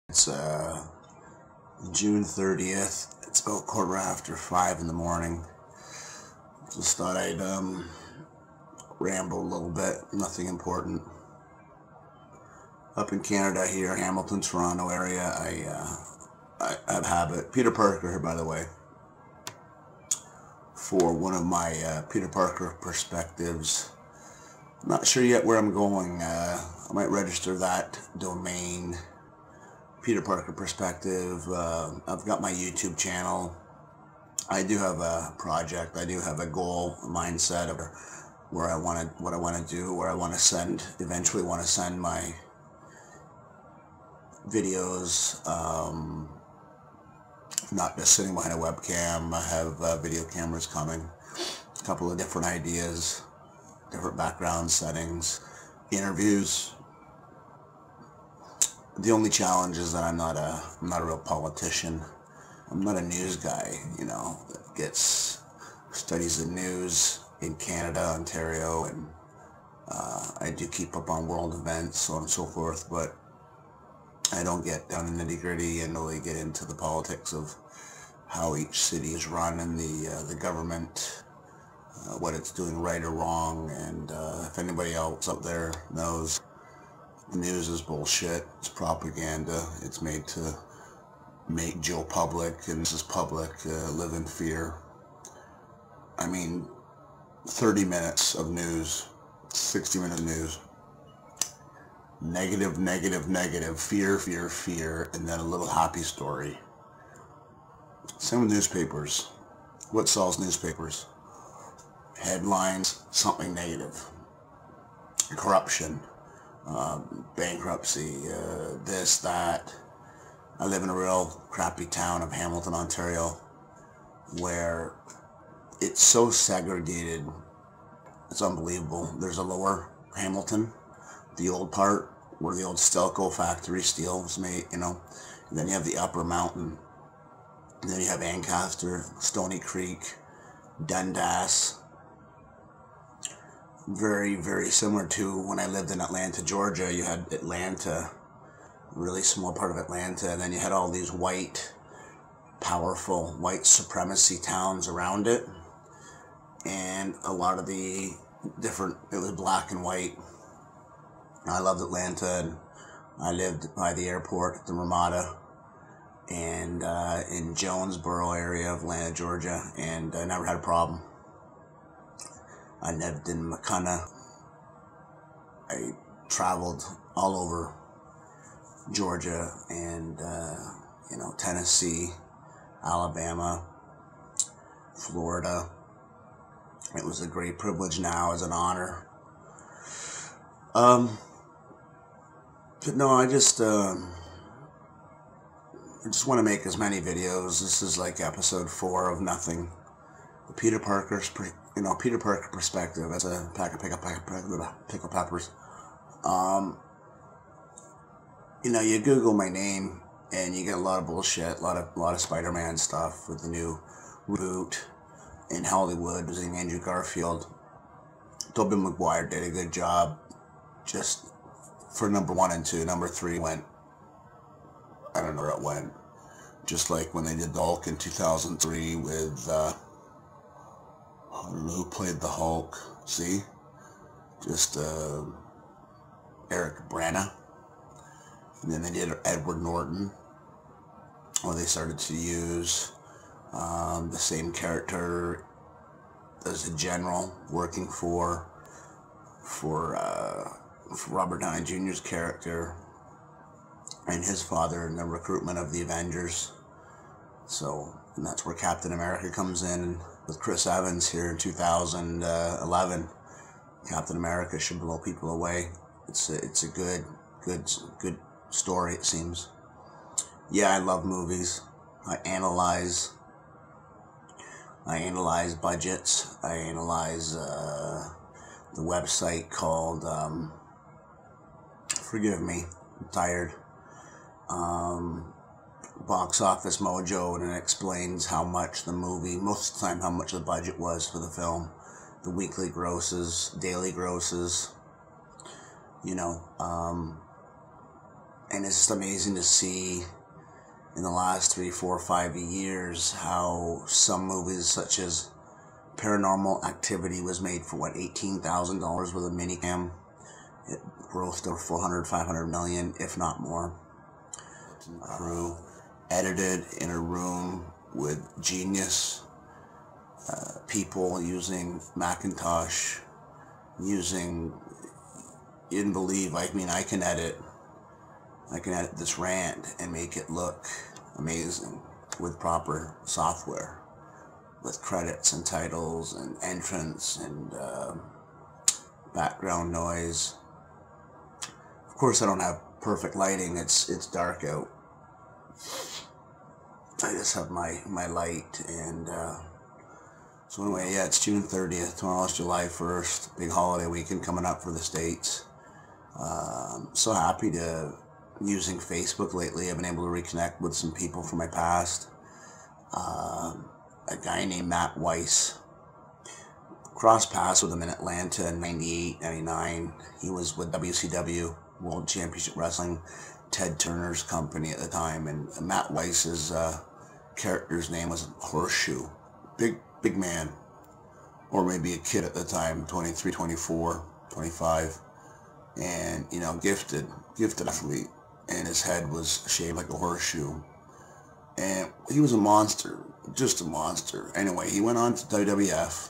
It's June 30th. It's about 5:15 in the morning. Just thought I'd ramble a little bit. Nothing important. Up in Canada here, Hamilton, Toronto area, I have it. Peter Parker here, by the way, for one of my Peter Parker perspectives. Not sure yet where I'm going. I might register that domain. Peter Parker perspective. I've got my YouTube channel. I do have a project. I do have a goal, a mindset of where I want to, what I want to do, where I want to send. Eventually, want to send my videos. Not just sitting behind a webcam. I have video cameras coming. A couple of different ideas, different background settings, interviews. The only challenge is that I'm not a real politician. I'm not a news guy, that studies the news in Canada, Ontario, and I do keep up on world events, so on and so forth, but I don't get down in the nitty-gritty and really get into the politics of how each city is run and the government, what it's doing right or wrong, and if anybody else out there knows, the news is bullshit. It's propaganda. It's made to make Joe public, and this is public, live in fear. I mean, 30 minutes of news, 60-minute news. Negative, negative, negative, fear, fear, fear, and then a little happy story. Same with newspapers. What sells newspapers? Headlines, something negative. Corruption. Bankruptcy, this, that. I live in a real crappy town of Hamilton, Ontario, where it's so segregated. It's unbelievable. There's a lower Hamilton, the old part, where the old Stelco factory steel was made, and then you have the upper mountain. And then you have Ancaster, Stony Creek, Dundas. Very, very similar to when I lived in Atlanta, Georgia. You had Atlanta, really small part of Atlanta, and then you had all these white, powerful, white supremacy towns around it, and a lot of the different, it was black and white. I loved Atlanta, and I lived by the airport at the Ramada, and in Jonesboro area of Atlanta, Georgia, and I never had a problem. I lived in McCunna. I traveled all over Georgia and, Tennessee, Alabama, Florida. It was a great privilege, now as an honor. But no, I just want to make as many videos. This is like episode 4 of nothing. The Peter Parker perspective. That's a pack of pickled peppers. You Google my name and you get a lot of bullshit, a lot of Spider-Man stuff with the new reboot in Hollywood using Andrew Garfield. Tobey Maguire did a good job, just for number 1 and 2. Number 3 went, I don't know where it went. Just like when they did the Hulk in 2003 with, I don't know who played the Hulk. See? Just Eric Bana. And then they did Edward Norton. Or they started to use the same character as a general working for Robert Downey Jr.'s character and his father in the recruitment of the Avengers. So, and that's where Captain America comes in with Chris Evans here in 2011. Captain America should blow people away. It's a good story, it seems. Yeah, I love movies. I analyze budgets. I analyze the website called forgive me, I'm tired. Box Office Mojo, and it explains how much the movie, most of the time, how much the budget was for the film, the weekly grosses, daily grosses, And it's just amazing to see in the last 3, 4, 5 years how some movies such as Paranormal Activity was made for what, $18,000 with a minicam. It grossed over 400, 500 million, if not more. Crew edited in a room with genius people using Macintosh, using, you didn't believe, I mean, I can edit this rant and make it look amazing with proper software, with credits and titles and entrance and background noise. Of course, I don't have perfect lighting. It's dark out. I just have my light. And so anyway, yeah, it's June 30th. Tomorrow's July 1st. Big holiday weekend coming up for the States. So happy to, using Facebook lately, I've been able to reconnect with some people from my past. A guy named Matt Weiss. Crossed paths with him in Atlanta in 98, 99. He was with WCW, World Championship Wrestling, Ted Turner's company at the time. And Matt Weiss's character's name was Horseshoe. Big man. Or maybe a kid at the time, 23, 24, 25. And, you know, gifted athlete. And his head was shaped like a horseshoe. And he was a monster, just a monster. Anyway, he went on to WWF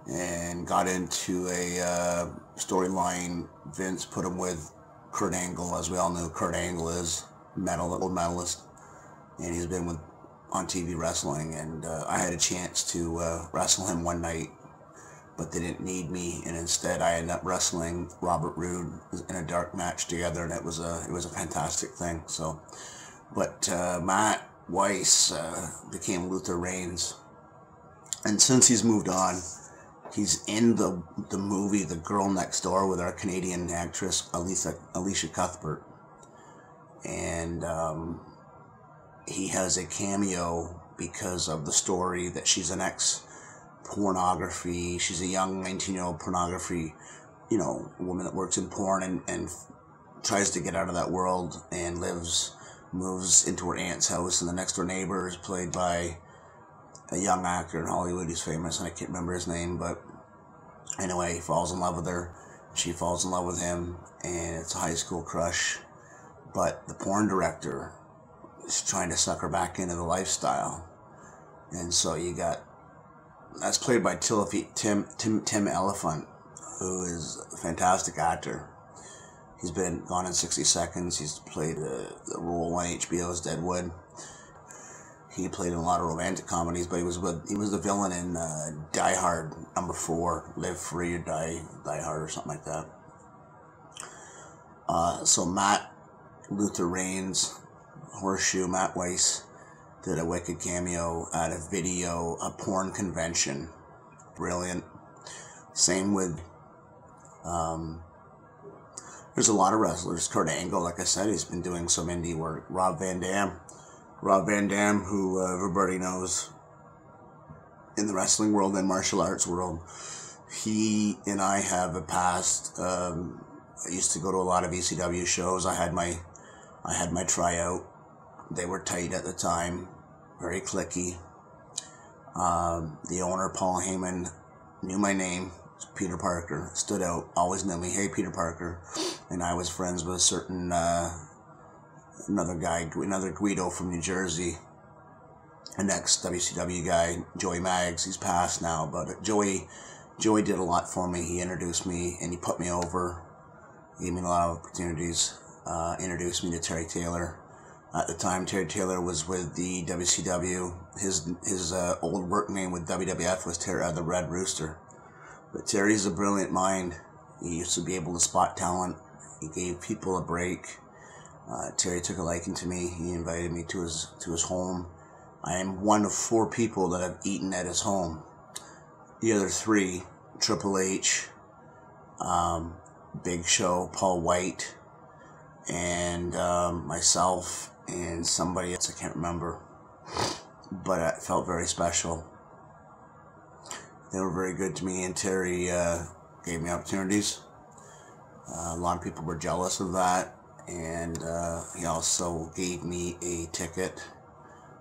and got into a storyline. Vince put him with Kurt Angle, as we all know Kurt Angle is, gold medalist. And he's been on TV wrestling. And I had a chance to wrestle him one night, but they didn't need me, and instead I ended up wrestling Robert Roode in a dark match together, and it was a fantastic thing. So, but Matt Weiss became Luther Reigns, and since he's moved on, he's in the movie The Girl Next Door with our Canadian actress Alicia Cuthbert, and he has a cameo because of the story that she's an ex-pornography. She's a young 19-year-old pornography, you know, woman that works in porn and tries to get out of that world and moves into her aunt's house, and the next door neighbor is played by a young actor in Hollywood who's famous, and I can't remember his name, but anyway, he falls in love with her. She falls in love with him, and it's a high school crush. But the porn director is trying to suck her back into the lifestyle. And so you got, that's played by Tim Elephant, who is a fantastic actor. He's been Gone in 60 Seconds. He's played the role on HBO's Deadwood. He played in a lot of romantic comedies, but he was the villain in Die Hard #4, Live Free or Die Hard or something like that. So Matt Luther Reigns, Horseshoe, Matt Weiss, did a wicked cameo at a porn convention. Brilliant. Same with, there's a lot of wrestlers. Kurt Angle, like I said, he's been doing some indie work. Rob Van Dam, who everybody knows in the wrestling world and martial arts world. He and I have a past. I used to go to a lot of ECW shows. I had my tryout. They were tight at the time, very cliquey. The owner, Paul Heyman, knew my name. Peter Parker, stood out, always knew me. Hey, Peter Parker. And I was friends with a certain another Guido from New Jersey, an ex-WCW guy, Joey Maggs. He's passed now, but Joey did a lot for me. He introduced me and he put me over. He gave me a lot of opportunities. Introduced me to Terry Taylor. At the time, Terry Taylor was with the WCW. His old work name with WWF was the Red Rooster. But Terry's a brilliant mind. He used to be able to spot talent. He gave people a break. Terry took a liking to me. He invited me to his home. I am one of 4 people that have eaten at his home. The other 3, Triple H, Big Show, Paul White, and myself and somebody else, I can't remember. But it felt very special. They were very good to me, and Terry gave me opportunities. A lot of people were jealous of that, and he also gave me a ticket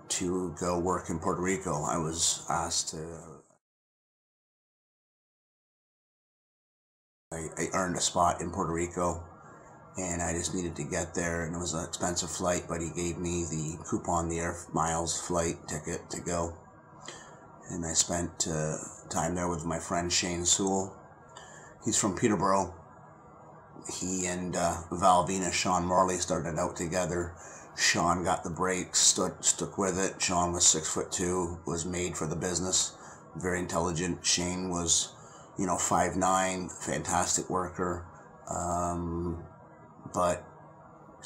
to go work in Puerto Rico. I was asked to, I earned a spot in Puerto Rico, and I just needed to get there, and it was an expensive flight, but he gave me the coupon, the Air Miles flight ticket to go. And I spent time there with my friend Shane Sewell. He's from Peterborough. He and Val Venus, Sean Morley, started out together. Sean got the break, stuck with it. Sean was 6'2", was made for the business, very intelligent. Shane was, 5'9", fantastic worker. But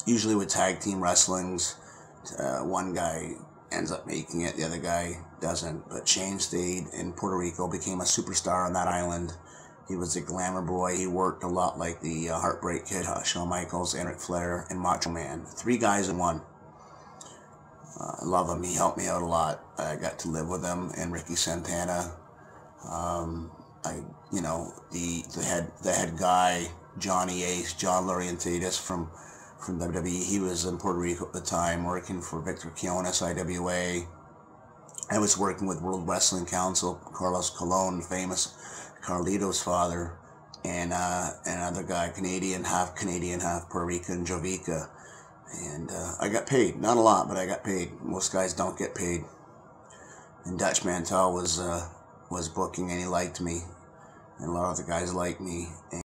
usually with tag team wrestlings, one guy ends up making it, the other guy doesn't. But Shane stayed in Puerto Rico, became a superstar on that island. He was a glamour boy. He worked a lot like the Heartbreak Kid, Shawn Michaels, Ric Flair, and Macho Man. 3 guys in one. I love him. He helped me out a lot. I got to live with him and Ricky Santana. The head guy, Johnny Ace, John Laurinaitis from WWE. He was in Puerto Rico at the time, working for Victor Quiones, IWA. I was working with World Wrestling Council, Carlos Colon, famous Carlito's father, and another guy, half Canadian, half Puerto Rican, Jovica. And I got paid. Not a lot, but I got paid. Most guys don't get paid. And Dutch Mantel was booking, and he liked me. And a lot of the guys liked me.